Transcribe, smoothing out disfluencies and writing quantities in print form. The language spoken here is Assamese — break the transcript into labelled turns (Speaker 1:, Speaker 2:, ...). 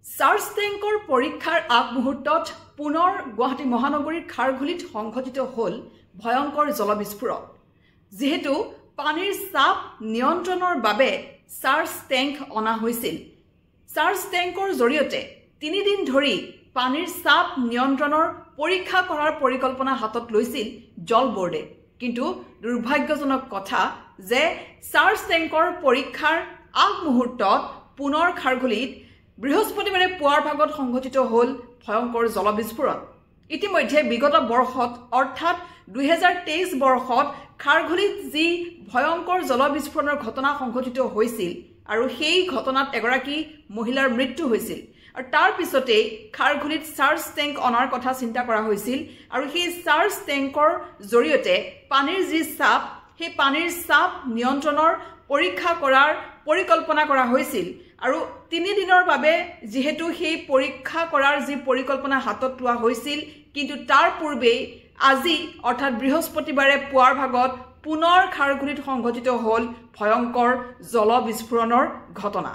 Speaker 1: চাৰ্জ টেংকৰ পৰীক্ষাৰ আগমুহূৰ্তত পুনৰ গুৱাহাটী মহানগৰীৰ খাৰঘুলিত সংঘটিত হ'ল ভয়ংকৰ জলবিস্ফোৰণ। যেহেতু পানীৰ চাপ নিয়ন্ত্ৰণৰ বাবে চাৰ্জ টেংক অনা হৈছিল। চাৰ্জ টেংকৰ জৰিয়তে 3 দিন ধৰি পানীৰ চাপ নিয়ন্ত্ৰণৰ পৰীক্ষা কৰাৰ পৰিকল্পনা হাতত লৈছিল জল বোৰ্ডে। কিন্তু দুৰ্ভাগ্যজনক কথা যে চাৰ্জ টেংকৰ পৰীক্ষাৰ আগমুহূৰ্তত পুনৰ খাৰঘুলিত বৃহস্পতিবাৰে পুৱাৰ ভাগত সংঘটিত হ'ল ভয়ংকৰ জলবিস্ফোৰণ। ইতিমধ্যে বিগত বৰ্ষত অৰ্থাৎ 2023 বৰ্ষত খাৰঘুলিত যি ভয়ংকৰ জলবিস্ফোৰণৰ ঘটনা সংঘটিত হৈছিল আৰু সেই ঘটনাত এগৰাকী মহিলাৰ মৃত্যু হৈছিল। আৰু তাৰ পিছতে খাৰঘুলিত চাৰ্জ টেংক অনাৰ কথা চিন্তা কৰা হৈছিল আৰু সেই চাৰ্জ টেংকৰ জৰিয়তে পানীৰ যি চাপ সেই পানীৰ চাপ নিয়ন্ত্ৰণৰ পৰীক্ষা কৰাৰ পৰিকল্পনা কৰা হৈছিল। আৰু 3 দিনৰ বাবে যেহেতু সেই পৰীক্ষা কৰাৰ যি পৰিকল্পনা হাতত লোৱা হৈছিল, কিন্তু তাৰ পূৰ্বে আজি অৰ্থাৎ বৃহস্পতিবাৰে পুৱাৰ ভাগত পুনৰ খাৰঘুলিত সংঘটিত হ'ল ভয়ংকৰ জলবিস্ফোৰণৰ ঘটনা।